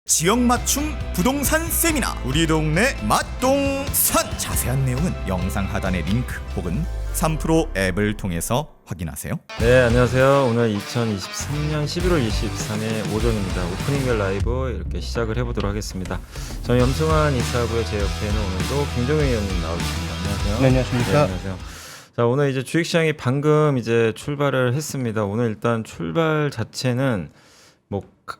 지역 맞춤 부동산 세미나 우리 동네 맛동산 자세한 내용은 영상 하단의 링크 혹은 3프로 앱을 통해서 확인하세요. 네, 안녕하세요. 오늘 2023년 11월 23일 오전입니다. 오프닝별 라이브 이렇게 시작을 해보도록 하겠습니다. 저는 염승환 이사고요. 제 옆에는 오늘도 김종현 의원님 나오셨습니다. 안녕하세요. 네, 안녕하십니까. 네, 안녕하세요. 자, 오늘 이제 주식시장이 방금 이제 출발을 했습니다. 오늘 일단 출발 자체는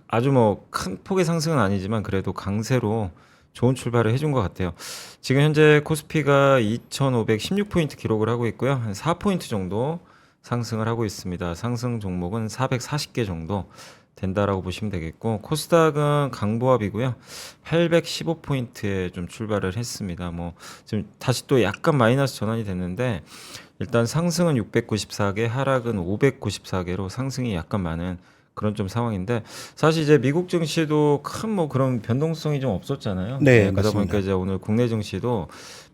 아주 큰 폭의 상승은 아니지만 그래도 강세로 좋은 출발을 해준 것 같아요. 지금 현재 코스피가 2,516포인트 기록을 하고 있고요. 한 4포인트 정도 상승을 하고 있습니다. 상승 종목은 440개 정도 된다라고 보시면 되겠고, 코스닥은 강보합이고요. 815포인트에 좀 출발을 했습니다. 지금 다시 또 약간 마이너스 전환이 됐는데, 일단 상승은 694개, 하락은 594개로 상승이 약간 많은 그런 좀 상황인데, 사실 이제 미국 증시도 큰 그런 변동성이 좀 없었잖아요. 네, 그러다 맞습니다. 보니까 이제 오늘 국내 증시도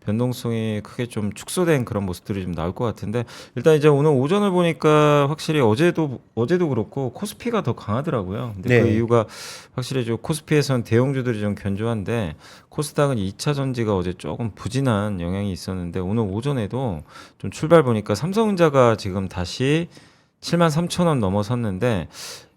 변동성이 크게 좀 축소된 그런 모습들이 좀 나올 것 같은데, 일단 이제 오늘 오전을 보니까 확실히 어제도 그렇고 코스피가 더 강하더라고요. 근데 그 네. 이유가 확실히 좀 코스피에서는 대형주들이 좀 견조한데, 코스닥은 2차 전지가 어제 조금 부진한 영향이 있었는데, 오늘 오전에도 좀 출발 보니까 삼성전자가 지금 다시 73,000원 넘어섰는데,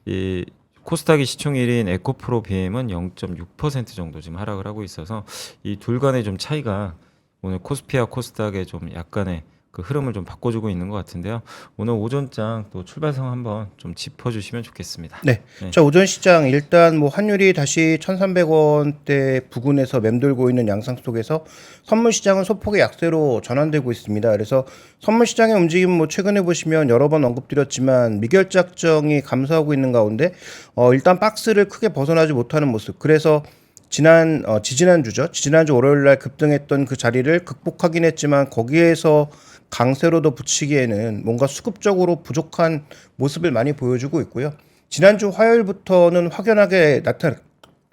이 코스닥의 시총 1위인 에코프로 BM은 0.6% 정도 지금 하락을 하고 있어서 이 둘 간의 좀 차이가 오늘 코스피와 코스닥의 좀 약간의 그 흐름을 좀 바꿔주고 있는 것 같은데요. 오늘 오전장 또 출발상 한번 좀 짚어주시면 좋겠습니다. 네. 네. 자, 오전 시장 일단 환율이 다시 1,300원대 부근에서 맴돌고 있는 양상 속에서 선물 시장은 소폭의 약세로 전환되고 있습니다. 그래서 선물 시장의 움직임 최근에 보시면 여러 번 언급드렸지만 미결작정이 감소하고 있는 가운데 일단 박스를 크게 벗어나지 못하는 모습. 그래서 지지난주 월요일 날 급등했던 그 자리를 극복하긴 했지만 거기에서 강세로 더 붙이기에는 뭔가 수급적으로 부족한 모습을 많이 보여주고 있고요. 지난주 화요일부터는 확연하게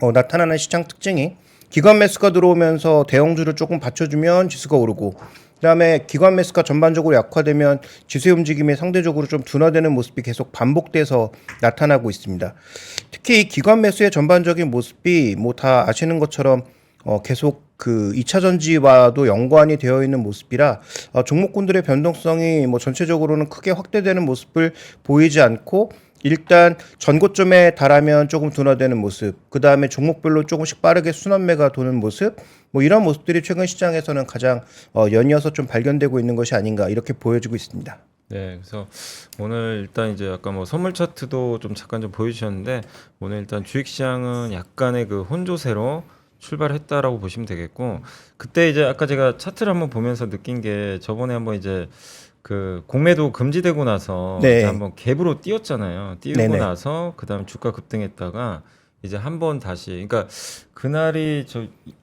나타나는 시장 특징이 기관 매수가 들어오면서 대형주를 조금 받쳐주면 지수가 오르고, 그다음에 기관 매수가 전반적으로 약화되면 지수의 움직임이 상대적으로 좀 둔화되는 모습이 계속 반복돼서 나타나고 있습니다. 특히 이 기관 매수의 전반적인 모습이 다 아시는 것처럼 계속 그 2차 전지와도 연관이 되어 있는 모습이라 종목군들의 변동성이 전체적으로는 크게 확대되는 모습을 보이지 않고, 일단 전고점에 달하면 조금 둔화되는 모습, 그 다음에 종목별로 조금씩 빠르게 순환매가 도는 모습, 이런 모습들이 최근 시장에서는 가장 연이어서 좀 발견되고 있는 것이 아닌가 이렇게 보여지고 있습니다. 네, 그래서 오늘 일단 이제 아까 선물 차트도 좀 잠깐 좀 보여주셨는데, 오늘 일단 주식시장은 약간의 그 혼조세로 출발했다라고 보시면 되겠고, 그때 이제 아까 제가 차트를 한번 보면서 느낀 게, 저번에 한번 이제 그 공매도 금지되고 나서 네. 이제 한번 갭으로 뛰었잖아요. 띄우고 네네. 나서 그다음 주가 급등했다가 이제 한번 다시, 그러니까 그날이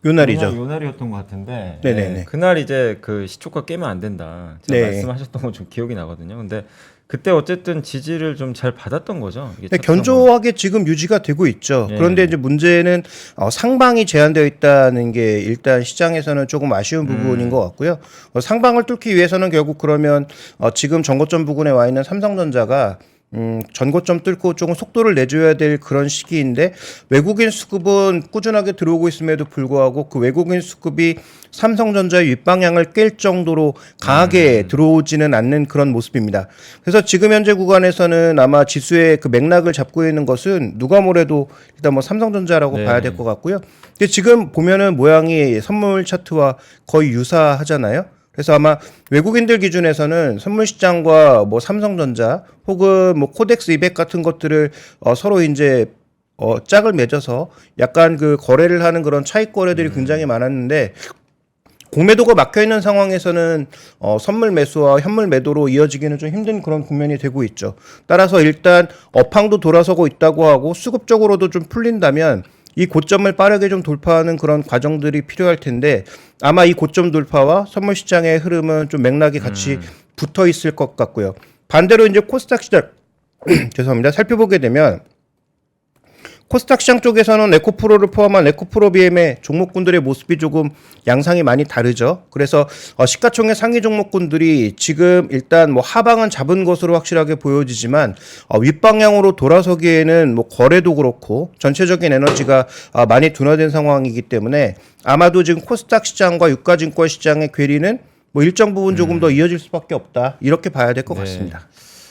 요 날이죠. 요 날이었던 것 같은데, 네네네. 네, 그날 이제 그 시초가 깨면 안 된다, 제가 네. 말씀하셨던 건 좀 기억이 나거든요. 근데 그때 어쨌든 지지를 좀 잘 받았던 거죠. 이게 네, 차트가 견조하게 지금 유지가 되고 있죠. 예. 그런데 이제 문제는 상방이 제한되어 있다는 게 일단 시장에서는 조금 아쉬운 부분인 것 같고요. 상방을 뚫기 위해서는 결국 그러면 지금 전고점 부근에 와 있는 삼성전자가 전고점 뚫고 조금 속도를 내줘야 될 그런 시기인데, 외국인 수급은 꾸준하게 들어오고 있음에도 불구하고 그 외국인 수급이 삼성전자의 윗방향을 깰 정도로 강하게 들어오지는 않는 그런 모습입니다. 그래서 지금 현재 구간에서는 아마 지수의 그 맥락을 잡고 있는 것은 누가 뭐래도 일단 삼성전자라고 네. 봐야 될 것 같고요. 근데 지금 보면은 모양이 선물 차트와 거의 유사하잖아요. 그래서 아마 외국인들 기준에서는 선물 시장과 삼성전자 혹은 코덱스 200 같은 것들을 서로 이제 짝을 맺어서 약간 그 거래를 하는 그런 차익 거래들이 굉장히 많았는데, 공매도가 막혀 있는 상황에서는 선물 매수와 현물 매도로 이어지기는 좀 힘든 그런 국면이 되고 있죠. 따라서 일단 업황도 돌아서고 있다고 하고 수급적으로도 좀 풀린다면 이 고점을 빠르게 좀 돌파하는 그런 과정들이 필요할 텐데, 아마 이 고점 돌파와 선물 시장의 흐름은 좀 맥락이 같이 붙어 있을 것 같고요. 반대로 이제 코스닥 시장 죄송합니다. 살펴보게 되면 코스닥 시장 쪽에서는 에코프로를 포함한 에코프로 BM의 종목군들의 모습이 조금 양상이 많이 다르죠. 그래서 시가총액 상위 종목군들이 지금 일단 뭐 하방은 잡은 것으로 확실하게 보여지지만 윗방향으로 돌아서기에는 뭐 거래도 그렇고 전체적인 에너지가 많이 둔화된 상황이기 때문에 아마도 지금 코스닥 시장과 유가증권 시장의 괴리는 뭐 일정 부분 조금 더 이어질 수밖에 없다. 이렇게 봐야 될 것 네. 같습니다.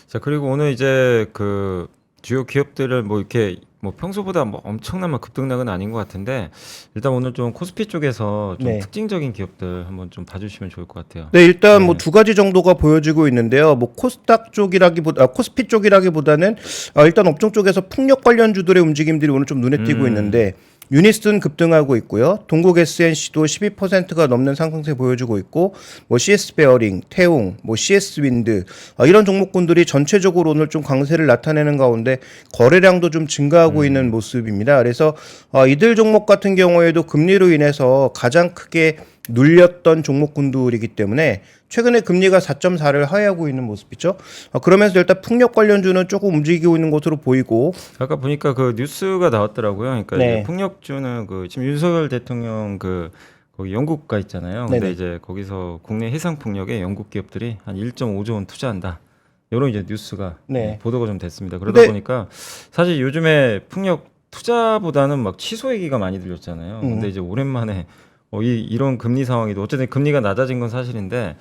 자, 그리고 오늘 이제 그 주요 기업들을 뭐 이렇게 뭐 평소보다 뭐 엄청난 막 급등락은 아닌 것 같은데 일단 오늘 좀 코스피 쪽에서 좀 네. 특징적인 기업들 한번 좀 봐주시면 좋을 것 같아요. 네, 일단 뭐 두 가지 정도가 보여지고 있는데요. 뭐 코스닥 쪽이라기보다 코스피 쪽이라기보다는 일단 업종 쪽에서 풍력 관련주들의 움직임들이 오늘 좀 눈에 띄고 있는데 유니스는 급등하고 있고요. 동국 SNC도 12%가 넘는 상승세 보여주고 있고 뭐 CS 베어링, 태웅, 뭐 CS 윈드 이런 종목군들이 전체적으로 오늘 좀 강세를 나타내는 가운데 거래량도 좀 증가하고 있는 모습입니다. 그래서 이들 종목 같은 경우에도 금리로 인해서 가장 크게 눌렸던 종목군들이기 때문에 최근에 금리가 4.4를 하회하고 있는 모습이죠. 그러면서 일단 풍력 관련주는 조금 움직이고 있는 것으로 보이고 아까 보니까 그 뉴스가 나왔더라고요. 그러니까 네. 이제 풍력주는 그 지금 윤석열 대통령 그 거기 영국가 있잖아요. 근데 네네. 이제 거기서 국내 해상 풍력에 영국 기업들이 한 1.5조 원 투자한다. 이런 이제 뉴스가 네. 보도가 좀 됐습니다. 그러다 근데- 보니까 사실 요즘에 풍력 투자보다는 막 취소 얘기가 많이 들렸잖아요. 근데 이제 오랜만에 이런 금리 상황이도 어쨌든 금리가 낮아진 건 사실인데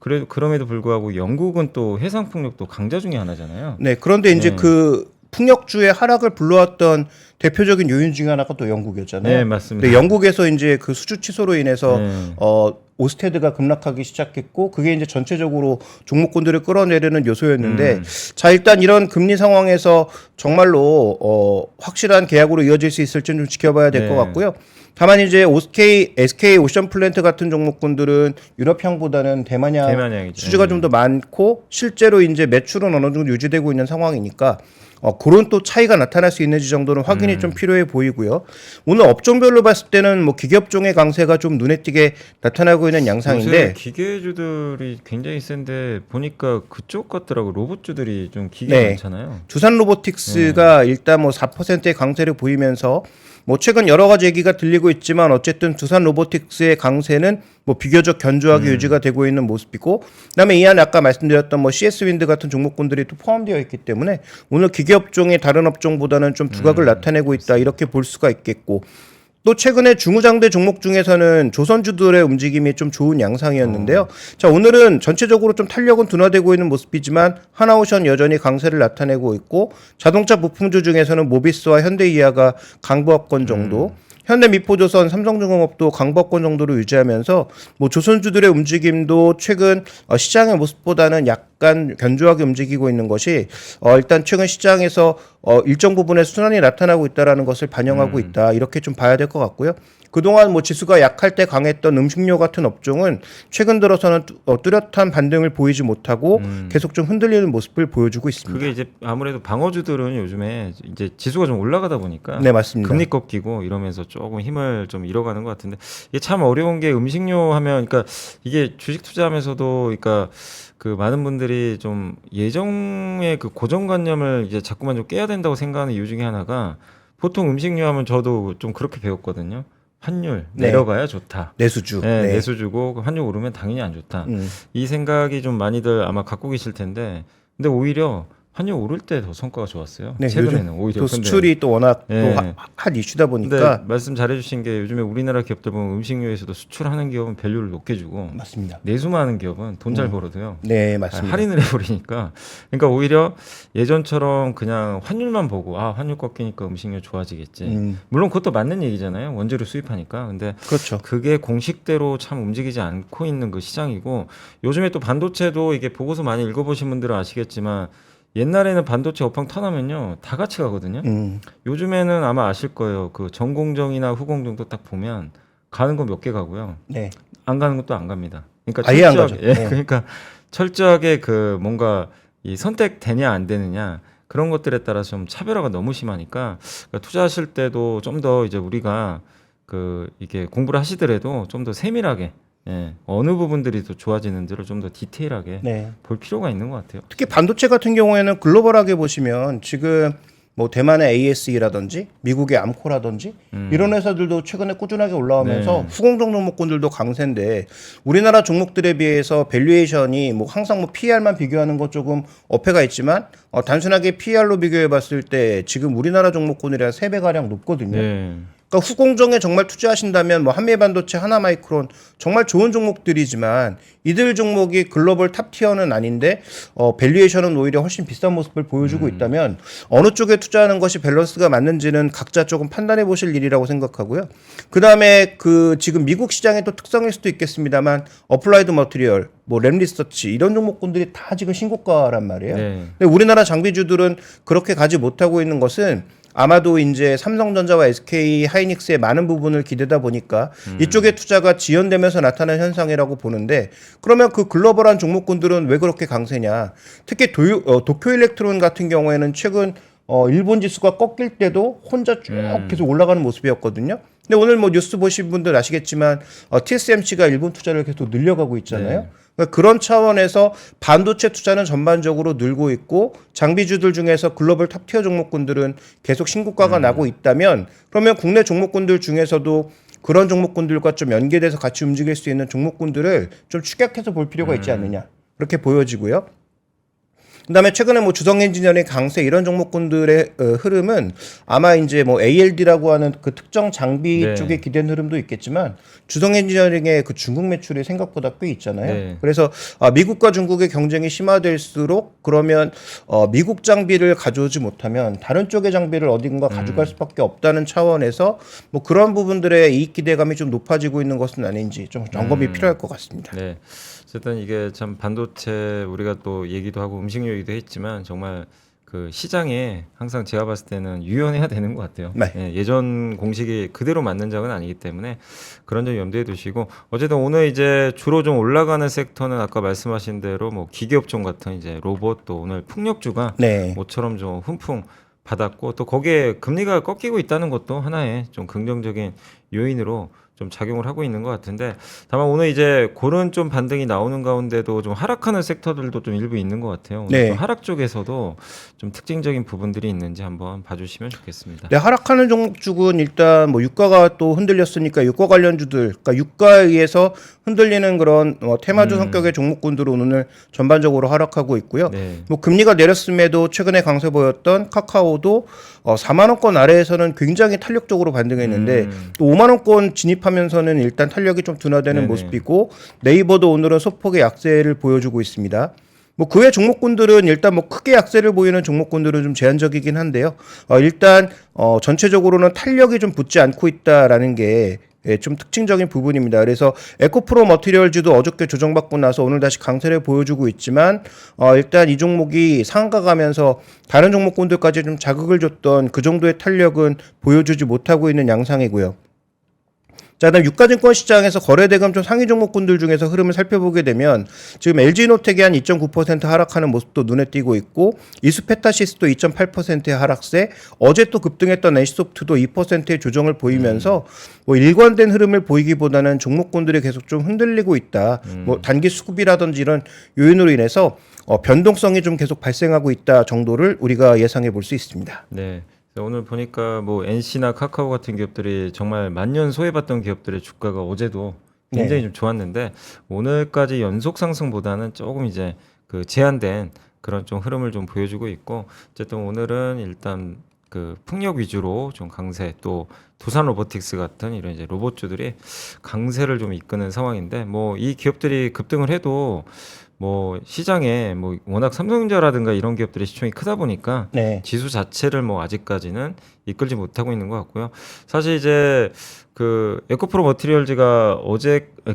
그래도 그럼에도 불구하고 영국은 또 해상 풍력도 강자 중에 하나잖아요. 네, 그런데 이제 네. 그 풍력주의 하락을 불러왔던 대표적인 요인 중에 하나가 또 영국이었잖아요. 네, 맞습니다. 근데 영국에서 이제 그 수주 취소로 인해서 네. 오스테드가 급락하기 시작했고 그게 이제 전체적으로 종목군들을 끌어내리는 요소였는데 음. 자 일단 이런 금리 상황에서 정말로 확실한 계약으로 이어질 수 있을지는 좀 지켜봐야 될 것 네. 같고요. 다만 이제 SK 오션 플랜트 같은 종목군들은 유럽향보다는 대만향 대만향이죠. 수주가 좀 더 많고 실제로 이제 매출은 어느 정도 유지되고 있는 상황이니까 그런 또 차이가 나타날 수 있는지 정도는 확인이 좀 필요해 보이고요. 오늘 업종별로 봤을 때는 뭐 기계업종의 강세가 좀 눈에 띄게 나타나고 있는 요새 양상인데 기계주들이 굉장히 센데 보니까 그쪽 같더라고 로봇주들이 좀 기계 네. 많잖아요. 두산 로보틱스가 일단 뭐 4%의 강세를 보이면서 뭐 최근 여러 가지 얘기가 들리고 있지만 어쨌든 두산 로보틱스의 강세는 뭐 비교적 견조하게 유지가 되고 있는 모습이고 그다음에 이 안에 아까 말씀드렸던 뭐 CS 윈드 같은 종목군들이 또 포함되어 있기 때문에 오늘 기계업종이 다른 업종보다는 좀 두각을 나타내고 있다 이렇게 볼 수가 있겠고 또 최근에 중우장대 종목 중에서는 조선주들의 움직임이 좀 좋은 양상이었는데요. 자, 오늘은 전체적으로 좀 탄력은 둔화되고 있는 모습이지만 하나오션 여전히 강세를 나타내고 있고 자동차 부품주 중에서는 모비스와 현대이하가 강보합권 정도 현대미포조선, 삼성중공업도 강보합권 정도로 유지하면서 뭐 조선주들의 움직임도 최근 시장의 모습보다는 약간 견조하게 움직이고 있는 것이 일단 최근 시장에서 일정 부분의 순환이 나타나고 있다라는 것을 반영하고 있다 이렇게 좀 봐야 될 것 같고요. 그동안 뭐 지수가 약할 때 강했던 음식료 같은 업종은 최근 들어서는 뚜렷한 반등을 보이지 못하고 계속 좀 흔들리는 모습을 보여주고 있습니다. 그게 이제 아무래도 방어주들은 요즘에 이제 지수가 좀 올라가다 보니까 네, 맞습니다. 금리 꺾이고 이러면서 조금 힘을 좀 잃어가는 것 같은데 이게 참 어려운 게 음식료 하면 그러니까 이게 주식 투자하면서도 그러니까 그 많은 분들이 좀 예정의 그 고정관념을 이제 자꾸만 좀 깨야 된다고 생각하는 이유 중에 하나가 보통 음식료 하면 저도 좀 그렇게 배웠거든요. 환율 네. 내려가야 좋다. 내수주. 네, 네. 내수주고 환율 오르면 당연히 안 좋다. 음. 이 생각이 좀 많이들 아마 갖고 계실 텐데, 근데 오히려 환율 오를 때 더 성과가 좋았어요. 네, 최근에는 요즘 오히려 또 근데- 수출이 또 워낙 네. 또 핫 이슈다 근데 보니까 말씀 잘해주신 게 요즘에 우리나라 기업들 보면 음식료에서도 수출하는 기업은 밸류를 높게 주고 맞습니다. 내수만 하는 기업은 돈 잘 벌어도요. 네, 맞습니다. 할인을 해버리니까 그러니까 오히려 예전처럼 그냥 환율만 보고 환율 꺾이니까 음식료 좋아지겠지. 물론 그것도 맞는 얘기잖아요. 원재료 수입하니까. 근데 그렇죠. 그게 공식대로 참 움직이지 않고 있는 그 시장이고 요즘에 또 반도체도 이게 보고서 많이 읽어보신 분들은 아시겠지만 옛날에는 반도체 업황 터나면요 다 같이 가거든요. 요즘에는 아마 아실 거예요. 그 전공정이나 후공정도 딱 보면 가는 거 몇 개 가고요. 네. 안 가는 것도 안 갑니다. 그러니까 아예 안 철저하게, 가죠. 예, 네. 그러니까 철저하게 그 뭔가 이 선택되냐 안 되느냐 그런 것들에 따라서 좀 차별화가 너무 심하니까 그러니까 투자하실 때도 좀 더 이제 우리가 그 이게 공부를 하시더라도 좀 더 세밀하게 어느 부분들이 더 좋아지는지를 좀 더 디테일하게 네. 볼 필요가 있는 것 같아요. 특히 반도체 같은 경우에는 글로벌하게 보시면 지금 뭐 대만의 ASE라든지 미국의 암코라든지 이런 회사들도 최근에 꾸준하게 올라오면서 네. 후공정 종목군들도 강세인데 우리나라 종목들에 비해서 밸류에이션이 뭐 항상 뭐 PER만 비교하는 것 조금 어폐가 있지만 단순하게 PER로 비교해 봤을 때 지금 우리나라 종목군이랑 3배 가량 높거든요. 네. 그러니까 후공정에 정말 투자하신다면 뭐 한미반도체, 하나마이크론 정말 좋은 종목들이지만 이들 종목이 글로벌 탑티어는 아닌데 밸류에이션은 오히려 훨씬 비싼 모습을 보여주고 있다면 어느 쪽에 투자하는 것이 밸런스가 맞는지는 각자 조금 판단해 보실 일이라고 생각하고요. 그다음에 그 지금 미국 시장의 또 특성일 수도 있겠습니다만 어플라이드 머티리얼, 뭐 램리서치 이런 종목군들이 다 지금 신고가란 말이에요. 네. 근데 우리나라 장비주들은 그렇게 가지 못하고 있는 것은 아마도 이제 삼성전자와 SK 하이닉스의 많은 부분을 기대다 보니까 이쪽에 투자가 지연되면서 나타난 현상이라고 보는데 그러면 그 글로벌한 종목군들은 왜 그렇게 강세냐? 특히 도쿄 일렉트론 같은 경우에는 최근 일본 지수가 꺾일 때도 혼자 쭉 계속 올라가는 모습이었거든요. 근데 오늘 뭐 뉴스 보신 분들 아시겠지만 TSMC가 일본 투자를 계속 늘려가고 있잖아요. 네. 그러니까 그런 차원에서 반도체 투자는 전반적으로 늘고 있고 장비주들 중에서 글로벌 탑티어 종목군들은 계속 신고가가 나고 있다면 그러면 국내 종목군들 중에서도 그런 종목군들과 좀 연계돼서 같이 움직일 수 있는 종목군들을 좀 축약해서 볼 필요가 있지 않느냐 그렇게 보여지고요. 그다음에 최근에 뭐 주성 엔지니어링 강세 이런 종목군들의 흐름은 아마 이제 뭐 ALD라고 하는 그 특정 장비 네. 쪽에 기댄 흐름도 있겠지만 주성 엔지니어링의 그 중국 매출이 생각보다 꽤 있잖아요. 네. 그래서 미국과 중국의 경쟁이 심화될수록 그러면 미국 장비를 가져오지 못하면 다른 쪽의 장비를 어딘가 가져갈 수밖에 없다는 차원에서 뭐 그런 부분들의 이익 기대감이 좀 높아지고 있는 것은 아닌지 좀 점검이 필요할 것 같습니다. 네. 어쨌든 이게 참 반도체 우리가 또 얘기도 하고 음식 얘기도 했지만 정말 그 시장에 항상 제가 봤을 때는 유연해야 되는 것 같아요. 네. 예, 예전 공식이 그대로 맞는 적은 아니기 때문에 그런 점 염두에 두시고 어쨌든 오늘 이제 주로 좀 올라가는 섹터는 아까 말씀하신 대로 뭐 기계업종 같은 이제 로봇 또 오늘 풍력주가 네. 모처럼 좀 훈풍 받았고 또 거기에 금리가 꺾이고 있다는 것도 하나의 좀 긍정적인 요인으로 좀 작용을 하고 있는 것 같은데 다만 오늘 이제 그런 좀 반등이 나오는 가운데도 좀 하락하는 섹터들도 좀 일부 있는 것 같아요. 오늘 네. 좀 하락 쪽에서도 좀 특징적인 부분들이 있는지 한번 봐주시면 좋겠습니다. 네, 하락하는 종목죽은 일단 뭐 유가가 또 흔들렸으니까 유가 관련주들, 그러니까 유가에 의해서 흔들리는 그런 테마주 성격의 종목군들은 오늘 전반적으로 하락하고 있고요. 네. 뭐 금리가 내렸음에도 최근에 강세 보였던 카카오도 4만 원권 아래에서는 굉장히 탄력적으로 반등했는데 또 5만 원권 진입하면서는 일단 탄력이 좀 둔화되는 네네. 모습이고 네이버도 오늘은 소폭의 약세를 보여주고 있습니다. 뭐 그 외 종목군들은 일단 뭐 크게 약세를 보이는 종목군들은 좀 제한적이긴 한데요. 일단 전체적으로는 탄력이 좀 붙지 않고 있다라는 게 좀 특징적인 부분입니다. 그래서 에코프로 머티리얼즈도 어저께 조정받고 나서 오늘 다시 강세를 보여주고 있지만 일단 이 종목이 상한가 가면서 다른 종목군들까지 좀 자극을 줬던 그 정도의 탄력은 보여주지 못하고 있는 양상이고요. 자, 그다음 유가증권 시장에서 거래대금 좀 상위 종목군들 중에서 흐름을 살펴보게 되면 지금 LG노텍이 한 2.9% 하락하는 모습도 눈에 띄고 있고 이수페타시스도 2.8%의 하락세, 어제 또 급등했던 NC소프트도 2%의 조정을 보이면서 뭐 일관된 흐름을 보이기보다는 종목군들이 계속 좀 흔들리고 있다. 뭐 단기 수급이라든지 이런 요인으로 인해서 변동성이 좀 계속 발생하고 있다 정도를 우리가 예상해 볼 수 있습니다. 네. 오늘 보니까 뭐 NC나 카카오 같은 기업들이 정말 만년 소외받던 기업들의 주가가 어제도 굉장히 좀 좋았는데 오늘까지 연속 상승보다는 조금 이제 그 제한된 그런 좀 흐름을 좀 보여주고 있고 어쨌든 오늘은 일단 그 풍력 위주로 좀 강세 또 두산 로보틱스 같은 이런 이제 로봇주들이 강세를 좀 이끄는 상황인데 뭐 이 기업들이 급등을 해도 뭐 시장에 뭐 워낙 삼성전자라든가 이런 기업들의 시총이 크다 보니까 네. 지수 자체를 뭐 아직까지는 이끌지 못하고 있는 것 같고요. 사실 이제 그 에코프로 머티리얼즈가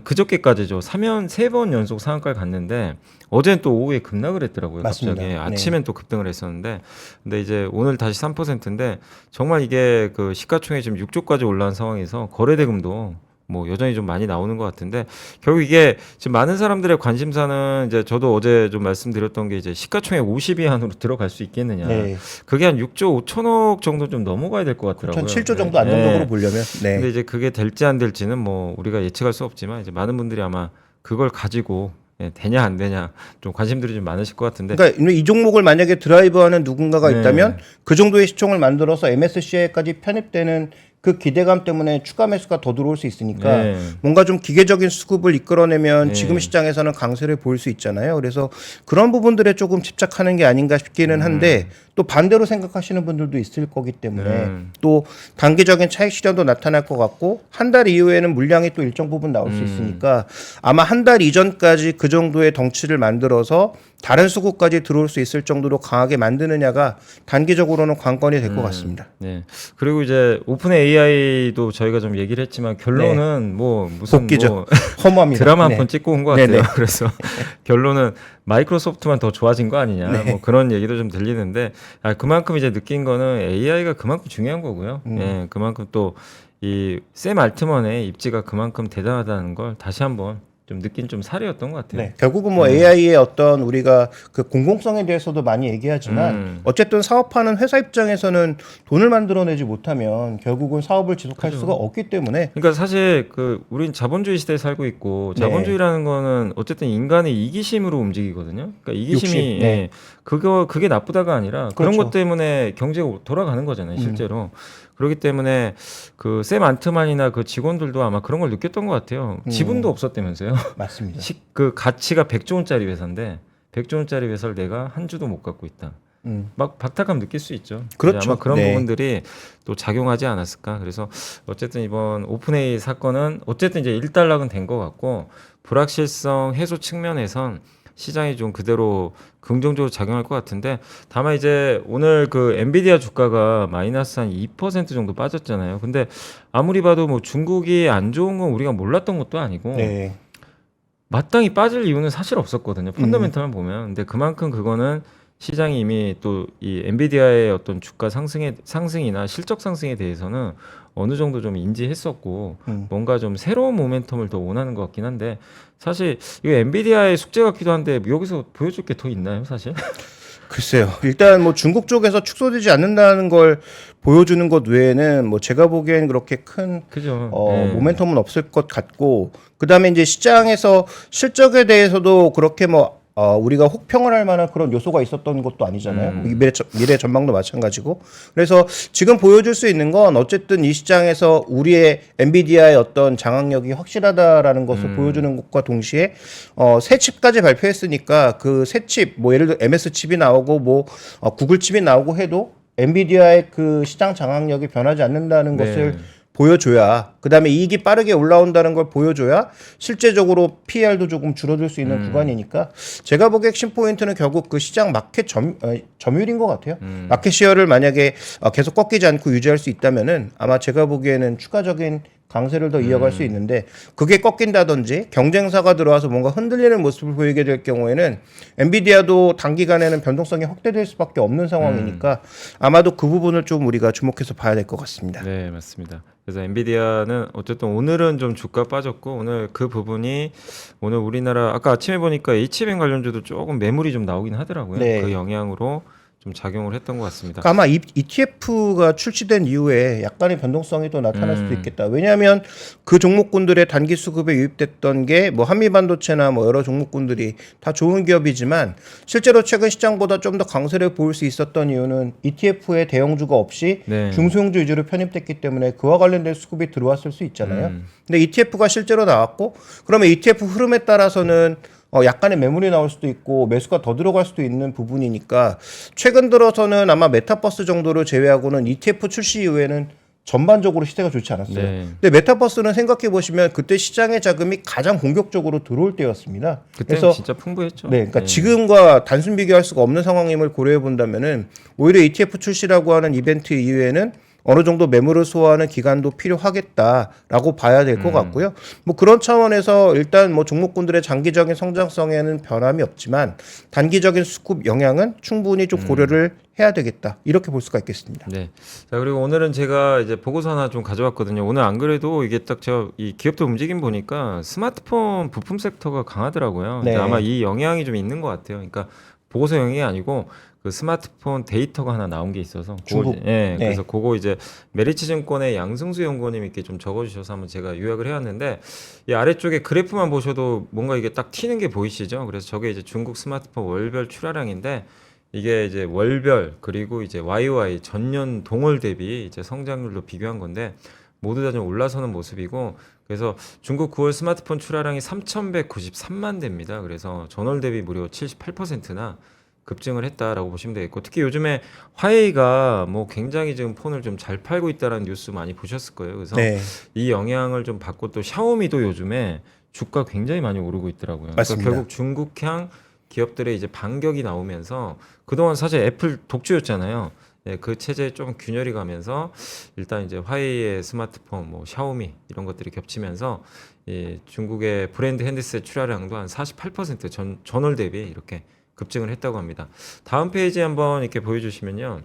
그저께까지죠. 3번 연속 상한가를 갔는데 어제는 또 오후에 급락을 했더라고요. 맞습니다. 갑자기 네. 아침엔 또 급등을 했었는데 근데 이제 오늘 다시 3%인데 정말 이게 그 시가총액 지금 6조까지 올라온 상황에서 거래대금도 뭐 여전히 좀 많이 나오는 것 같은데 결국 이게 지금 많은 사람들의 관심사는 이제 저도 어제 좀 말씀드렸던 게 이제 시가총액 50위 안으로 들어갈 수 있겠느냐. 네. 그게 한 6조 5천억 정도 좀 넘어가야 될 것 같더라고요. 7조 정도 안정적으로 보려면. 네. 근데 이제 그게 될지 안 될지는 뭐 우리가 예측할 수 없지만 이제 많은 분들이 아마 그걸 가지고 예, 되냐 안 되냐 좀 관심들이 좀 많으실 것 같은데. 그러니까 이 종목을 만약에 드라이브하는 누군가가 네. 있다면 그 정도의 시총을 만들어서 MSCI까지 편입되는 그 기대감 때문에 추가 매수가 더 들어올 수 있으니까 네. 뭔가 좀 기계적인 수급을 이끌어내면 네. 지금 시장에서는 강세를 보일 수 있잖아요. 그래서 그런 부분들에 조금 집착하는 게 아닌가 싶기는 한데 또 반대로 생각하시는 분들도 있을 거기 때문에 또 단기적인 차익 실현도 나타날 것 같고 한 달 이후에는 물량이 또 일정 부분 나올 수 있으니까 아마 한 달 이전까지 그 정도의 덩치를 만들어서 다른 수급까지 들어올 수 있을 정도로 강하게 만드느냐가 단기적으로는 관건이 될 것 같습니다. 네. 그리고 이제 오픈 AI도 저희가 좀 얘기를 했지만 결론은 뭐 무슨 복귀죠. 뭐 허무합니다. 드라마 한 네. 편 찍고 온 것 같아요. 네네. 그래서 결론은 마이크로소프트만 더 좋아진 거 아니냐. 네. 뭐 그런 얘기도 좀 들리는데 그만큼 이제 느낀 거는 AI가 그만큼 중요한 거고요. 예, 그만큼 또 이 샘 알트먼의 입지가 그만큼 대단하다는 걸 다시 한번 좀 느낀 좀 사례였던 것 같아요. 네, 결국은 뭐 AI의 어떤 우리가 그 공공성에 대해서도 많이 얘기하지만 어쨌든 사업하는 회사 입장에서는 돈을 만들어내지 못하면 결국은 사업을 지속할 수가 없기 때문에 그러니까 사실 그 우린 자본주의 시대에 살고 있고 네. 자본주의라는 거는 어쨌든 인간의 이기심으로 움직이거든요. 그러니까 이기심이 욕심, 네. 예, 그게 나쁘다가 아니라 그런 그렇죠. 것 때문에 경제가 돌아가는 거잖아요, 실제로. 그렇기 때문에 그 샘 안트만이나 그 직원들도 아마 그런 걸 느꼈던 것 같아요. 지분도 없었다면서요. 맞습니다. 그 가치가 100조 원짜리 회사인데 100조 원짜리 회사를 내가 한 주도 못 갖고 있다. 막 박탈감 느낄 수 있죠. 그렇죠. 아마 그런 네. 부분들이 또 작용하지 않았을까. 그래서 어쨌든 이번 오픈AI 사건은 어쨌든 이제 일단락은 된 것 같고 불확실성 해소 측면에선 시장이 좀 그대로 긍정적으로 작용할 것 같은데 다만 이제 오늘 그 엔비디아 주가가 마이너스 한 2% 정도 빠졌잖아요. 근데 아무리 봐도 뭐 중국이 안 좋은 건 우리가 몰랐던 것도 아니고 네. 마땅히 빠질 이유는 사실 없었거든요. 펀더멘탈만 보면. 근데 그만큼 그거는 시장이 이미 또 이 엔비디아의 어떤 주가 상승이나 실적 상승에 대해서는 어느 정도 좀 인지했었고 뭔가 좀 새로운 모멘텀을 더 원하는 것 같긴 한데 사실 이거 엔비디아의 숙제 같기도 한데 여기서 보여줄 게 더 있나요, 사실? 글쎄요. 일단 뭐 중국 쪽에서 축소되지 않는다는 걸 보여주는 것 외에는 뭐 제가 보기엔 그렇게 큰 그죠. 모멘텀은 없을 것 같고 그다음에 이제 시장에서 실적에 대해서도 그렇게 뭐 우리가 혹평을 할 만한 그런 요소가 있었던 것도 아니잖아요. 미래 전망도 마찬가지고. 그래서 지금 보여줄 수 있는 건 어쨌든 이 시장에서 우리의 엔비디아의 어떤 장악력이 확실하다라는 것을 보여주는 것과 동시에 새 칩까지 발표했으니까 그 새 칩, 뭐 예를 들어 MS 칩이 나오고 뭐 구글 칩이 나오고 해도 엔비디아의 그 시장 장악력이 변하지 않는다는 네. 것을 보여줘야 그다음에 이익이 빠르게 올라온다는 걸 보여줘야 실제적으로 PER도 조금 줄어들 수 있는 구간이니까 제가 보기에 핵심 포인트는 결국 그 시장 마켓 점유율인 것 같아요. 마켓 시어를 만약에 계속 꺾이지 않고 유지할 수 있다면은 아마 제가 보기에는 추가적인 강세를 더 이어갈 수 있는데 그게 꺾인다든지 경쟁사가 들어와서 뭔가 흔들리는 모습을 보이게 될 경우에는 엔비디아도 단기간에는 변동성이 확대될 수밖에 없는 상황이니까 아마도 그 부분을 좀 우리가 주목해서 봐야 될 것 같습니다. 네, 맞습니다. 그래서 엔비디아는 어쨌든 오늘은 좀 주가 빠졌고 오늘 그 부분이 오늘 우리나라 아까 아침에 보니까 HBM 관련주도 조금 매물이 좀 나오긴 하더라고요. 네. 그 영향으로 좀 작용을 했던 것 같습니다. 그러니까 아마 ETF가 출시된 이후에 약간의 변동성이 또 나타날 수도 있겠다. 왜냐하면 그 종목군들의 단기 수급에 유입됐던 게 뭐 한미반도체나 뭐 여러 종목군들이 다 좋은 기업이지만 실제로 최근 시장보다 좀 더 강세를 보일 수 있었던 이유는 ETF의 대형주가 없이 네. 중소형주 위주로 편입됐기 때문에 그와 관련된 수급이 들어왔을 수 있잖아요. 근데 ETF가 실제로 나왔고 그러면 ETF 흐름에 따라서는 약간의 매물이 나올 수도 있고 매수가 더 들어갈 수도 있는 부분이니까 최근 들어서는 아마 메타버스 정도를 제외하고는 ETF 출시 이후에는 전반적으로 시세가 좋지 않았어요. 네. 근데 메타버스는 생각해 보시면 그때 시장의 자금이 가장 본격적으로 들어올 때였습니다. 그때 그래서 진짜 풍부했죠. 네, 그러니까 지금과 단순 비교할 수가 없는 상황임을 고려해 본다면은 오히려 ETF 출시라고 하는 이벤트 이후에는 어느 정도 매물을 소화하는 기간도 필요하겠다라고 봐야 될 것 같고요. 뭐 그런 차원에서 일단 뭐 종목군들의 장기적인 성장성에는 변함이 없지만 단기적인 수급 영향은 충분히 좀 고려를 해야 되겠다. 이렇게 볼 수가 있겠습니다. 네. 자, 그리고 오늘은 제가 이제 보고서 하나 좀 가져왔거든요. 오늘 안 그래도 이게 딱 저 이 기업들 움직임 보니까 스마트폰 부품 섹터가 강하더라고요. 네. 아마 이 영향이 좀 있는 것 같아요. 그러니까 보고서 영향이 아니고 그 그 스마트폰 데이터가 하나 나온 게 있어서 중국. 그거, 예, 네. 그래서 그거 이제 메리츠증권의 양승수 연구원님이 이렇게 좀 적어주셔서 한번 제가 요약을 해왔는데 이 아래쪽에 그래프만 보셔도 뭔가 이게 딱 튀는 게 보이시죠? 그래서 저게 이제 중국 스마트폰 월별 출하량인데 이게 이제 월별 그리고 이제 YOY 전년 동월 대비 이제 성장률로 비교한 건데 모두 다 좀 올라서는 모습이고 그래서 중국 9월 스마트폰 출하량이 3,193만 대입니다. 그래서 전월 대비 무려 78%나 급증을 했다라고 보시면 되겠고 특히 요즘에 화웨이가 뭐 굉장히 지금 폰을 좀 잘 팔고 있다라는 뉴스 많이 보셨을 거예요. 그래서 네. 이 영향을 좀 받고 또 샤오미도 요즘에 주가 굉장히 많이 오르고 있더라고요. 맞습니다. 그러니까 결국 중국향 기업들의 이제 반격이 나오면서 그동안 사실 애플 독주였잖아요. 예, 그 체제에 좀 균열이 가면서 일단 이제 화웨이의 스마트폰, 뭐 샤오미 이런 것들이 겹치면서 이 중국의 브랜드 핸드셋 출하량도 한 48% 전월 대비 이렇게 급증을 했다고 합니다. 다음 페이지 한번 이렇게 보여주시면요.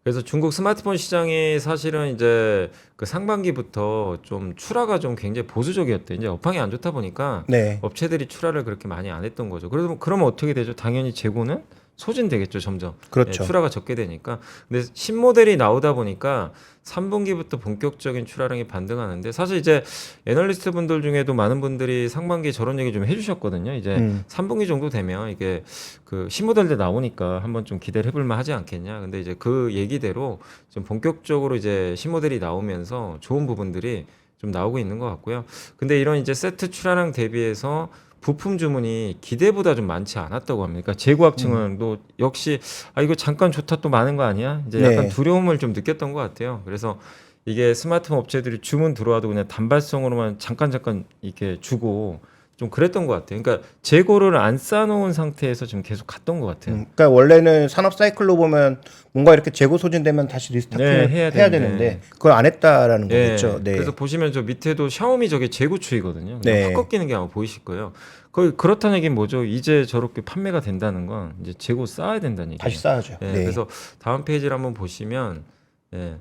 그래서 중국 스마트폰 시장이 사실은 이제 그 상반기부터 좀 출하가 좀 굉장히 보수적이었대요. 이제 업황이 안 좋다 보니까 네. 업체들이 출하를 그렇게 많이 안 했던 거죠. 그러면 어떻게 되죠? 당연히 재고는 소진되겠죠, 점점. 그렇죠. 예, 출하가 적게 되니까. 근데 신모델이 나오다 보니까 3분기부터 본격적인 출하량이 반등하는데 사실 이제 애널리스트 분들 중에도 많은 분들이 상반기에 저런 얘기 좀 해주셨거든요. 이제 3분기 정도 되면 이게 그 신모델들 나오니까 한번 좀 기대를 해볼 만 하지 않겠냐. 근데 이제 그 얘기대로 좀 본격적으로 이제 신모델이 나오면서 좋은 부분들이 좀 나오고 있는 것 같고요. 근데 이런 이제 세트 출하량 대비해서 부품 주문이 기대보다 좀 많지 않았다고 합니다. 그러니까 재고학층은 또 역시 아 이거 잠깐 좋다 또 많은 거 아니야? 이제 약간 네. 두려움을 좀 느꼈던 것 같아요. 그래서 이게 스마트폰 업체들이 주문 들어와도 그냥 단발성으로만 잠깐 이렇게 주고 좀 그랬던 것 같아요. 그러니까 재고를 안 쌓아놓은 상태에서 지금 계속 갔던 것 같아요. 그러니까 원래는 산업 사이클로 보면 뭔가 이렇게 재고 소진되면 다시 리스타팅을 네, 해야 해야 되는데. 되는데 그걸 안 했다라는 네. 거겠죠. 네. 그래서 보시면 저 밑에도 샤오미 저게 재고 추이거든요. 네. 확 꺾이는 게 아마 보이실 거예요. 거의 그렇다는 얘기는 뭐죠? 이제 저렇게 판매가 된다는 건 이제 재고 쌓아야 된다는 얘기예요. 다시 쌓아죠. 예, 네. 그래서 다음 페이지를 한번 보시면 예.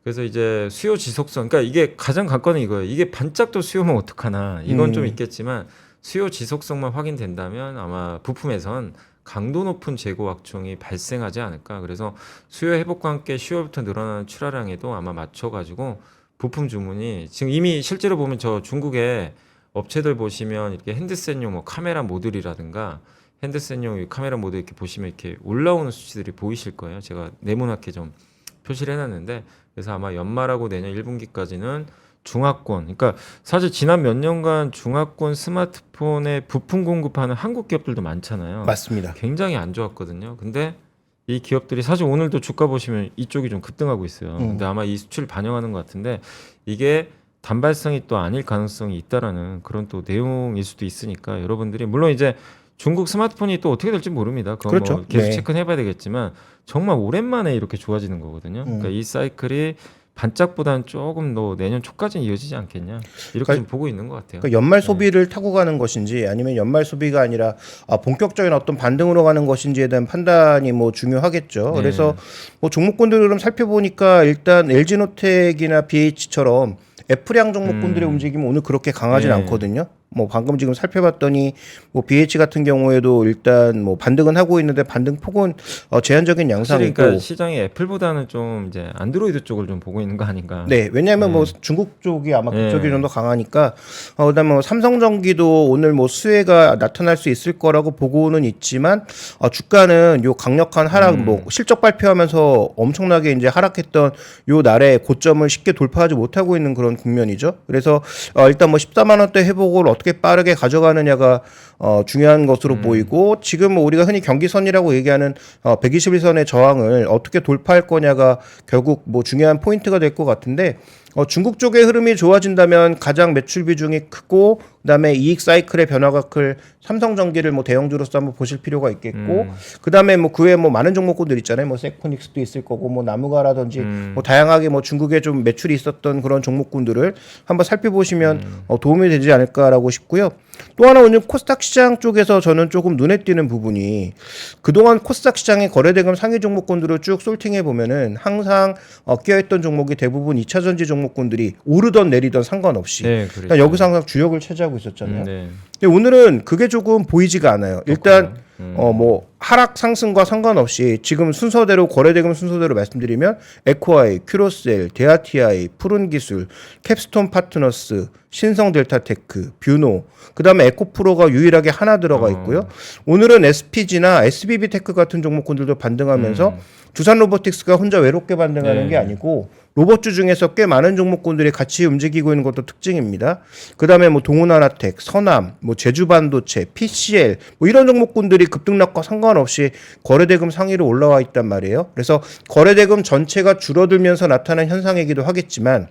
그래서 이제 수요 지속성 그러니까 이게 가장 관건은 이거예요. 이게 반짝도 수요면 어떡하나. 이건 좀 있겠지만 수요 지속성만 확인된다면 아마 부품에선 강도 높은 재고 확충이 발생하지 않을까. 그래서 수요 회복과 함께 10월부터 늘어나는 출하량에도 아마 맞춰가지고 부품 주문이 지금 이미 실제로 보면 저 중국의 업체들 보시면 이렇게 핸드셋용 뭐 카메라 모듈이라든가 핸드셋용 카메라 모듈 이렇게 보시면 이렇게 올라오는 수치들이 보이실 거예요. 제가 네모나게 좀 표시를 해놨는데 그래서 아마 연말하고 내년 1분기까지는 중화권, 그러니까 사실 지난 몇 년간 중화권 스마트폰에 부품 공급하는 한국 기업들도 많잖아요. 맞습니다. 굉장히 안 좋았거든요. 근데 이 기업들이 사실 오늘도 주가 보시면 이쪽이 좀 급등하고 있어요. 근데 아마 이 수치를 반영하는 것 같은데 이게 단발성이 또 아닐 가능성이 있다라는 그런 또 내용일 수도 있으니까 여러분들이 물론 이제 중국 스마트폰이 또 어떻게 될지 모릅니다. 그건 그렇죠. 뭐 계속 네. 체크는 해봐야 되겠지만 정말 오랜만에 이렇게 좋아지는 거거든요. 그러니까 이 사이클이 반짝보다는 조금 더 내년 초까지는 이어지지 않겠냐 이렇게 그러니까 좀 보고 있는 것 같아요. 그러니까 연말 소비를 타고 가는 것인지 아니면 연말 소비가 아니라 본격적인 어떤 반등으로 가는 것인지에 대한 판단이 뭐 중요하겠죠. 네. 그래서 뭐 종목군들을 좀 살펴보니까 일단 LG노텍이나 BH처럼 F량 종목군들의 움직임은 오늘 그렇게 강하진 네. 않거든요. 뭐 방금 지금 살펴봤더니 뭐 BH 같은 경우에도 일단 뭐 반등은 하고 있는데 반등 폭은 제한적인 양상이고. 그러니까 시장이 애플보다는 좀 이제 안드로이드 쪽을 좀 보고 있는 거 아닌가. 네, 왜냐하면 뭐 중국 쪽이 아마 네. 그쪽이 좀 더 강하니까. 그다음에 뭐 삼성전기도 오늘 뭐 수혜가 나타날 수 있을 거라고 보고는 있지만 주가는 요 강력한 하락, 뭐 실적 발표하면서 엄청나게 이제 하락했던 요 날에 고점을 쉽게 돌파하지 못하고 있는 그런 국면이죠. 그래서 일단 뭐 14만 원대 회복을 어떻게 빠르게 가져가느냐가 중요한 것으로 보이고 지금 뭐 우리가 흔히 경기선이라고 얘기하는 121선의 저항을 어떻게 돌파할 거냐가 결국 뭐 중요한 포인트가 될 것 같은데 중국 쪽의 흐름이 좋아진다면 가장 매출 비중이 크고 그다음에 이익 사이클의 변화가 클 삼성전기를 뭐 대형주로서 한번 보실 필요가 있겠고 그다음에 뭐 그외에 뭐 많은 종목군들 있잖아요. 뭐 세코닉스도 있을 거고 뭐 나무가라든지 뭐 다양하게 뭐 중국에 좀 매출이 있었던 그런 종목군들을 한번 살펴보시면 도움이 되지 않을까라고 싶고요. 또 하나 오늘 코스닥 시장 쪽에서 저는 조금 눈에 띄는 부분이 그동안 코스닥 시장의 거래대금 상위 종목군들을 쭉 솔팅해 보면은 항상 끼어있던 종목이 대부분 2차전지 종목군들이 오르던 내리던 상관없이 네, 일단 여기서 항상 주역을 차지하고 있었잖아요. 네. 근데 오늘은 그게 조금 보이지가 않아요. 일단 뭐 하락 상승과 상관없이 지금 순서대로 거래대금 순서대로 말씀드리면 에코아이, 큐로셀, 데아티아이, 푸른기술, 캡스톤 파트너스, 신성델타테크, 뷰노, 그다음에 에코프로가 유일하게 하나 들어가 있고요. 오늘은 SPG나 SBB테크 같은 종목군들도 반등하면서 두산로보틱스가 혼자 외롭게 반등하는 네. 게 아니고 로봇주 중에서 꽤 많은 종목군들이 같이 움직이고 있는 것도 특징입니다. 그다음에 뭐 동훈하나텍, 서남, 뭐 제주반도체, PCL 뭐 이런 종목군들이 급등락과 상관없이 거래대금 상위로 올라와 있단 말이에요. 그래서 거래대금 전체가 줄어들면서 나타난 현상이기도 하겠지만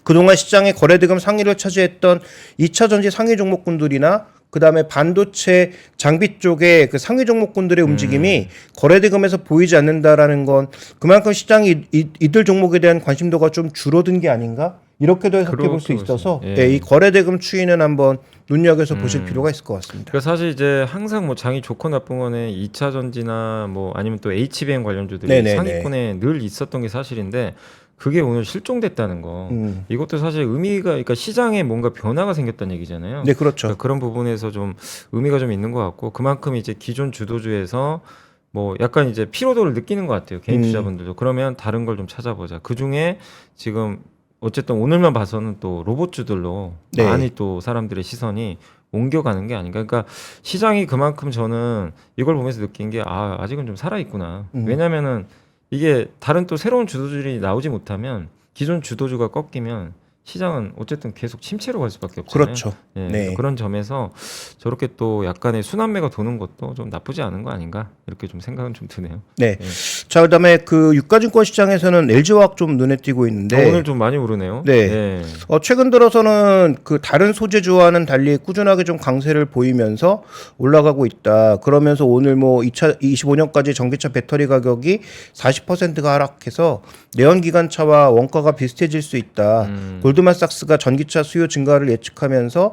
그동안 시장의 거래대금 상위를 차지했던 2차 전지 상위 종목군들이나 그다음에 반도체 장비 쪽의 그 상위 종목군들의 움직임이 거래대금에서 보이지 않는다라는 건 그만큼 시장이 이들 종목에 대한 관심도가 좀 줄어든 게 아닌가? 이렇게도 해석해 볼 수 그렇게 있어서 보시죠. 예. 이 거래대금 추이는 한번 눈여겨서 보실 필요가 있을 것 같습니다. 그러니까 사실 이제 항상 뭐 장이 좋고 나쁜 거는 2차 전지나 뭐 아니면 또 HBM 관련주들이 네네네. 상위권에 늘 있었던 게 사실인데 그게 오늘 실종됐다는 거. 이것도 사실 의미가 그러니까 시장에 뭔가 변화가 생겼다는 얘기잖아요. 네, 그렇죠. 그러니까 그런 부분에서 좀 의미가 좀 있는 것 같고 그만큼 이제 기존 주도주에서 뭐 약간 이제 피로도를 느끼는 것 같아요. 개인 투자분들도. 그러면 다른 걸 좀 찾아보자. 그 중에 지금 어쨌든 오늘만 봐서는 또 로봇주들로 네. 많이 또 사람들의 시선이 옮겨가는 게 아닌가. 그러니까 시장이 그만큼 저는 이걸 보면서 느낀 게 아직은 좀 살아있구나. 왜냐면은 이게 다른 또 새로운 주도주들이 나오지 못하면 기존 주도주가 꺾이면 시장은 어쨌든 계속 침체로 갈 수밖에 없잖아요. 그렇죠. 예, 네. 그런 점에서 저렇게 또 약간의 순환매가 도는 것도 좀 나쁘지 않은 거 아닌가 이렇게 좀 생각은 좀 드네요. 네. 자, 그다음에 그 유가증권 시장에서는 LG화학 좀 눈에 띄고 있는데 오늘 좀 많이 오르네요. 네. 예. 최근 들어서는 그 다른 소재주와는 달리 꾸준하게 좀 강세를 보이면서 올라가고 있다. 그러면서 오늘 뭐 2025년까지 전기차 배터리 가격이 40%가 하락해서 내연기관차와 원가가 비슷해질 수 있다. 골드만삭스가 전기차 수요 증가를 예측하면서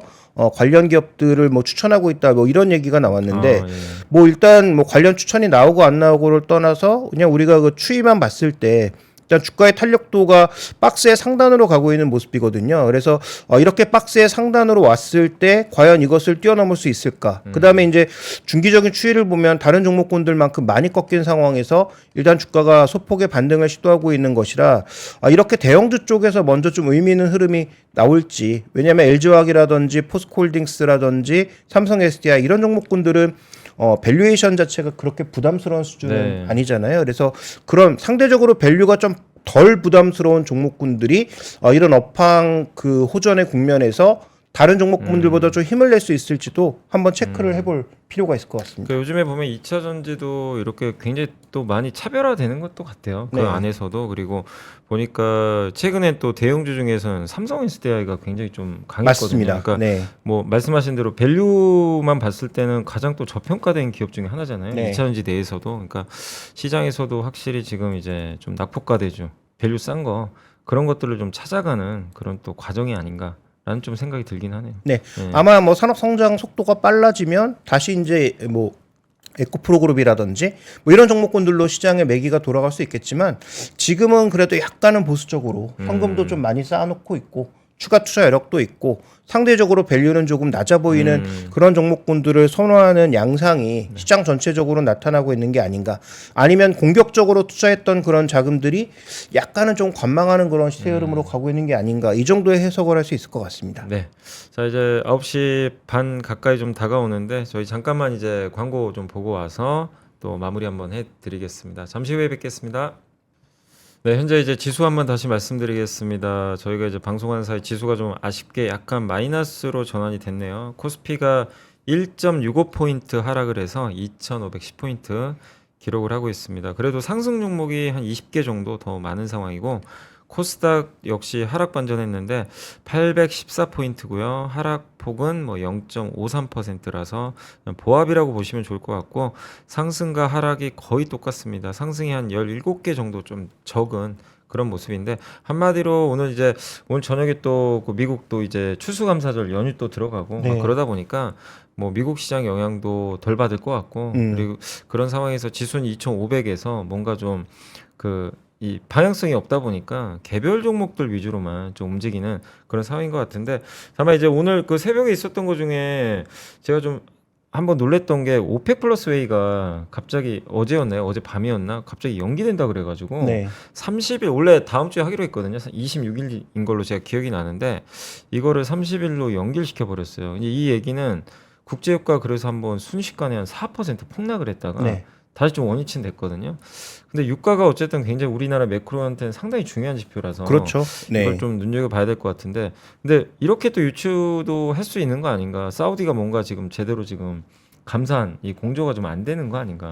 관련 기업들을 뭐 추천하고 있다. 뭐 이런 얘기가 나왔는데 예. 뭐 일단 뭐 관련 추천이 나오고 안 나오고를 떠나서 그냥 우리가 그 추이만 봤을 때 일단 주가의 탄력도가 박스의 상단으로 가고 있는 모습이거든요. 그래서 이렇게 박스의 상단으로 왔을 때 과연 이것을 뛰어넘을 수 있을까? 그다음에 이제 중기적인 추이를 보면 다른 종목군들만큼 많이 꺾인 상황에서 일단 주가가 소폭의 반등을 시도하고 있는 것이라 이렇게 대형주 쪽에서 먼저 좀 의미 있는 흐름이 나올지. 왜냐하면 LG화학이라든지 포스코홀딩스라든지 삼성 SDI 이런 종목군들은 밸류에이션 자체가 그렇게 부담스러운 수준은 네. 아니잖아요. 그래서 그런 상대적으로 밸류가 좀 덜 부담스러운 종목군들이 이런 업황 그 호전의 국면에서 다른 종목군들보다 좀 힘을 낼 수 있을지도 한번 체크를 해볼 필요가 있을 것 같습니다. 그러니까 요즘에 보면 2차 전지도 이렇게 굉장히 또 많이 차별화되는 것도 같아요. 그 네. 안에서도 그리고 보니까 최근에 또 대형주 중에서는 삼성 SDI가 굉장히 좀 강했거든요. 맞습니다. 그러니까 네. 뭐 말씀하신 대로 밸류만 봤을 때는 가장 또 저평가된 기업 중에 하나잖아요. 네. 2차 전지 내에서도 그러니까 시장에서도 확실히 지금 이제 좀 낙폭과대주, 밸류 싼 거 그런 것들을 좀 찾아가는 그런 또 과정이 아닌가. 라는 좀 생각이 들긴 하네요. 네. 아마 뭐 산업 성장 속도가 빨라지면 다시 이제 뭐 에코프로그룹이라든지 뭐 이런 종목군들로 시장의 매기가 돌아갈 수 있겠지만 지금은 그래도 약간은 보수적으로 현금도 좀 많이 쌓아놓고 있고 추가 투자 여력도 있고 상대적으로 밸류는 조금 낮아 보이는 그런 종목군들을 선호하는 양상이 시장 전체적으로 나타나고 있는 게 아닌가. 아니면 공격적으로 투자했던 그런 자금들이 약간은 좀 관망하는 그런 시세 흐름으로 가고 있는 게 아닌가. 이 정도의 해석을 할 수 있을 것 같습니다. 네. 자, 이제 9시 반 가까이 좀 다가오는데 저희 잠깐만 이제 광고 좀 보고 와서 또 마무리 한번 해 드리겠습니다. 잠시 후에 뵙겠습니다. 네, 현재 이제 지수 한번 다시 말씀드리겠습니다. 저희가 이제 방송하는 사이 지수가 좀 아쉽게 약간 마이너스로 전환이 됐네요. 코스피가 1.65포인트 하락을 해서 2,510포인트 기록을 하고 있습니다. 그래도 상승 종목이 한 20개 정도 더 많은 상황이고 코스닥 역시 하락 반전했는데 814포인트고요. 하락폭은 뭐 0.53%라서 보합이라고 보시면 좋을 것 같고 상승과 하락이 거의 똑같습니다. 상승이 한 17개 정도 좀 적은 그런 모습인데 한마디로 오늘 저녁에 또 그 미국도 이제 추수감사절 연휴 또 들어가고 네. 그러다 보니까 뭐 미국 시장 영향도 덜 받을 것 같고 그리고 그런 상황에서 지수는 2,500에서 뭔가 좀 이 방향성이 없다 보니까 개별 종목들 위주로만 좀 움직이는 그런 상황인 것 같은데 다만 이제 오늘 그 새벽에 있었던 것 중에 제가 좀 한번 놀랬던 게 오펙 플러스 회의가 갑자기 어제였나요? 어제 밤이었나? 갑자기 연기된다 그래가지고 네. 30일 원래 다음 주에 하기로 했거든요. 26일인 걸로 제가 기억이 나는데 이거를 30일로 연기시켜 버렸어요. 이 얘기는 국제유가 그래서 한번 순식간에 한 4% 폭락을 했다가 네. 다시 좀 원위치 됐거든요. 근데 유가가 어쨌든 굉장히 우리나라 매크로한테는 상당히 중요한 지표라서 그렇죠. 네. 이걸 좀 눈여겨봐야 될 것 같은데 근데 이렇게 또 유추도 할 수 있는 거 아닌가? 사우디가 뭔가 지금 제대로 지금 감산 이 공조가 좀 안 되는 거 아닌가?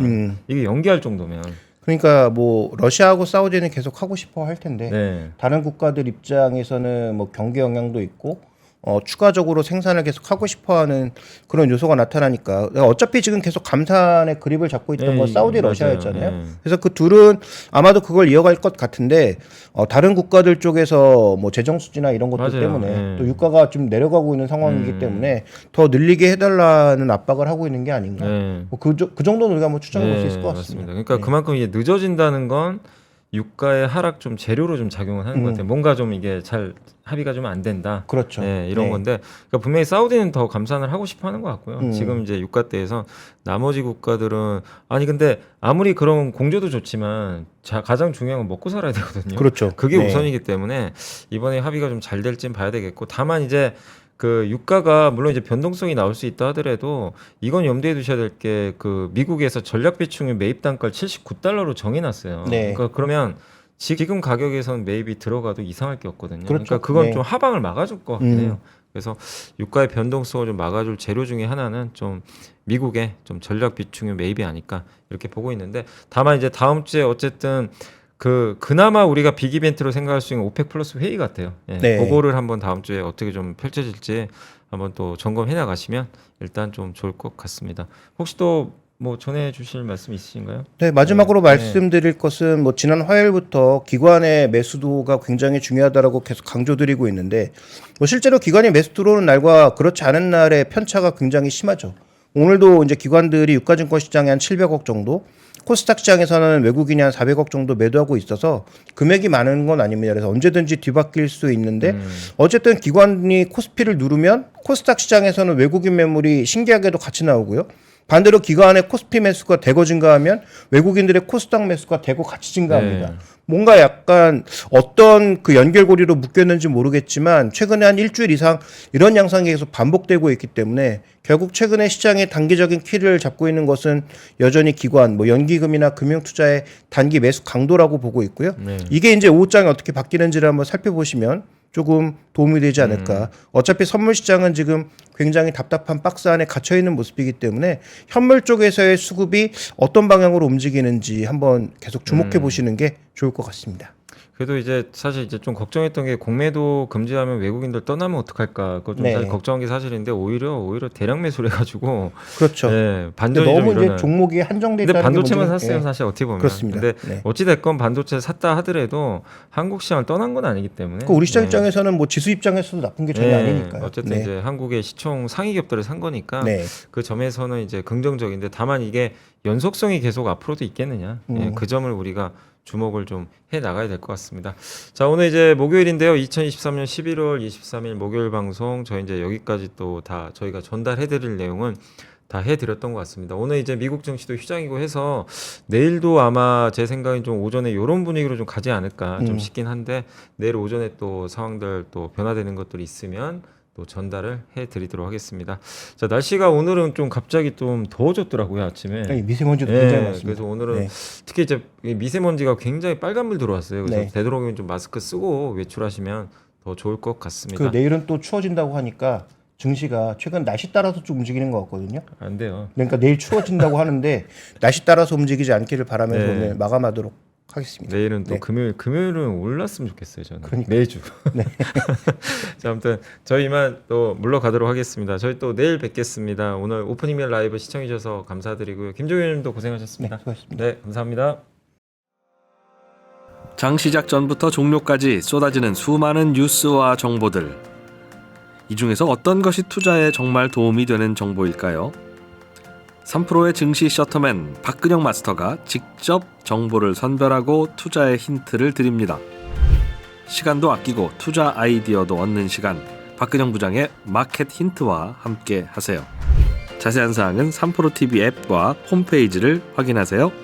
이게 연기할 정도면 그러니까 뭐 러시아하고 사우디는 계속 하고 싶어 할 텐데 네. 다른 국가들 입장에서는 뭐 경기 영향도 있고 추가적으로 생산을 계속 하고 싶어하는 그런 요소가 나타나니까 어차피 지금 계속 감산의 그립을 잡고 있던 네, 건 사우디 맞아요. 러시아였잖아요. 네. 그래서 그 둘은 아마도 그걸 이어갈 것 같은데 다른 국가들 쪽에서 뭐 재정 수지나 이런 것들 맞아요. 때문에 네. 또 유가가 좀 내려가고 있는 상황이기 때문에 더 늘리게 해달라는 압박을 하고 있는 게 아닌가. 네. 뭐 그 정도는 우리가 한번 추정해 볼 수 있을 것 같습니다. 맞습니다. 그러니까 네. 그만큼 이게 늦어진다는 건 유가의 하락 좀 재료로 좀 작용을 하는 것 같아요. 뭔가 좀 이게 잘 합의가 좀 안 된다. 그렇죠. 네, 이런 네. 건데 그러니까 분명히 사우디는 더 감산을 하고 싶어 하는 것 같고요. 지금 이제 유가대에서 나머지 국가들은 아니 근데 아무리 그런 공조도 좋지만 가장 중요한 건 먹고 살아야 되거든요. 그렇죠. 그게 네. 우선이기 때문에 이번에 합의가 좀 잘 될지는 봐야 되겠고 다만 이제 그 유가가 물론 이제 변동성이 나올 수 있다 하더라도 이건 염두에 두셔야 될 게 그 미국에서 전략 비축유 매입 단가를 79달러로 정해놨어요. 네. 그러니까 그러면 지금 가격에서는 매입이 들어가도 이상할 게 없거든요. 그렇죠. 그러니까 그건 네. 좀 하방을 막아줄 것 같긴 해요. 그래서 유가의 변동성을 좀 막아줄 재료 중에 하나는 좀 미국의 좀 전략 비축유 매입이 아닐까 이렇게 보고 있는데 다만 이제 다음 주에 어쨌든 그나마 우리가 빅 이벤트로 생각할 수 있는 오펙 플러스 회의 같아요. 예, 네. 그거를 한번 다음 주에 어떻게 좀 펼쳐질지 한번 또 점검해 나가시면 일단 좀 좋을 것 같습니다. 혹시 또 뭐 전해 주실 말씀 있으신가요? 네, 마지막으로 네. 말씀드릴 것은 뭐 지난 화요일부터 기관의 매수도가 굉장히 중요하다라고 계속 강조드리고 있는데 뭐 실제로 기관이 매수 들어오는 날과 그렇지 않은 날의 편차가 굉장히 심하죠. 오늘도 이제 기관들이 유가증권 시장에 한 700억 정도, 코스닥 시장에서는 외국인이 한 400억 정도 매도하고 있어서 금액이 많은 건 아닙니다. 그래서 언제든지 뒤바뀔 수 있는데 어쨌든 기관이 코스피를 누르면 코스닥 시장에서는 외국인 매물이 신기하게도 같이 나오고요. 반대로 기관의 코스피 매수가 대거 증가하면 외국인들의 코스닥 매수가 대거 같이 증가합니다. 네. 뭔가 약간 어떤 그 연결고리로 묶였는지 모르겠지만 최근에 한 일주일 이상 이런 양상이 계속 반복되고 있기 때문에 결국 최근에 시장의 단기적인 키를 잡고 있는 것은 여전히 기관, 뭐 연기금이나 금융투자의 단기 매수 강도라고 보고 있고요. 네. 이게 이제 오후장에 어떻게 바뀌는지를 한번 살펴보시면 조금 도움이 되지 않을까. 어차피 선물 시장은 지금 굉장히 답답한 박스 안에 갇혀 있는 모습이기 때문에 현물 쪽에서의 수급이 어떤 방향으로 움직이는지 한번 계속 주목해 보시는 게 좋을 것 같습니다. 그래도 이제 사실 이제 좀 걱정했던 게 공매도 금지하면 외국인들 떠나면 어떡할까 그거 좀 네. 사실 걱정한 게 사실인데 오히려 대량 매수를 해가지고 그렇죠. 네, 근데 반전이 좀 너무 이제 일어나요. 종목이 한정돼 근데 있다는 반도체만 게 문제는- 샀어요 예. 사실 어떻게 보면. 그렇습니다. 근데 네. 어찌 됐건 반도체 샀다 하더라도 한국 시장을 떠난 건 아니기 때문에. 그 우리 시장 네. 입장에서는 뭐 지수 입장에서도 나쁜 게 전혀 네, 아니니까요. 어쨌든 네. 이제 한국의 시총 상위 기업들을 산 거니까 네. 그 점에서는 이제 긍정적인데 다만 이게 연속성이 계속 앞으로도 있겠느냐. 예, 그 점을 우리가 주목을 좀 해 나가야 될 것 같습니다. 자, 오늘 이제 목요일인데요. 2023년 11월 23일 목요일 방송 저희 이제 여기까지 또 다 저희가 전달해 드릴 내용은 다 해드렸던 것 같습니다. 오늘 이제 미국 증시도 휴장이고 해서 내일도 아마 제 생각엔 좀 오전에 이런 분위기로 좀 가지 않을까 좀 싶긴 한데 내일 오전에 또 상황들 또 변화되는 것들이 있으면 또 전달을 해드리도록 하겠습니다. 자, 날씨가 오늘은 좀 갑자기 좀 더워졌더라고요 아침에. 아니, 미세먼지도 예, 굉장히 많습니다. 그래서 오늘은 네. 특히 이제 이 미세먼지가 굉장히 빨간불 들어왔어요. 그래서 네. 되도록이면 좀 마스크 쓰고 외출하시면 더 좋을 것 같습니다. 그 내일은 또 추워진다고 하니까 증시가 최근 날씨 따라서 좀 움직이는 것 같거든요. 안 돼요. 그러니까 내일 추워진다고 하는데 날씨 따라서 움직이지 않기를 바라면서 네. 오늘 마감하도록 하겠습니다. 내일은 또 네. 금요일은 올랐으면 좋겠어요. 저는 그러니까. 매주. 자, 아무튼 저희 이만 또 물러가도록 하겠습니다. 저희 또 내일 뵙겠습니다. 오늘 오프닝 멜 라이브 시청해 주셔서 감사드리고요. 김종현님도 고생하셨습니다. 네, 수고하셨습니다. 네, 감사합니다. 장 시작 전부터 종료까지 쏟아지는 수많은 뉴스와 정보들. 이 중에서 어떤 것이 투자에 정말 도움이 되는 정보일까요? 3프로의 증시 셔터맨 박근영 마스터가 직접 정보를 선별하고 투자의 힌트를 드립니다. 시간도 아끼고 투자 아이디어도 얻는 시간, 박근영 부장의 마켓 힌트와 함께 하세요. 자세한 사항은 3프로TV 앱과 홈페이지를 확인하세요.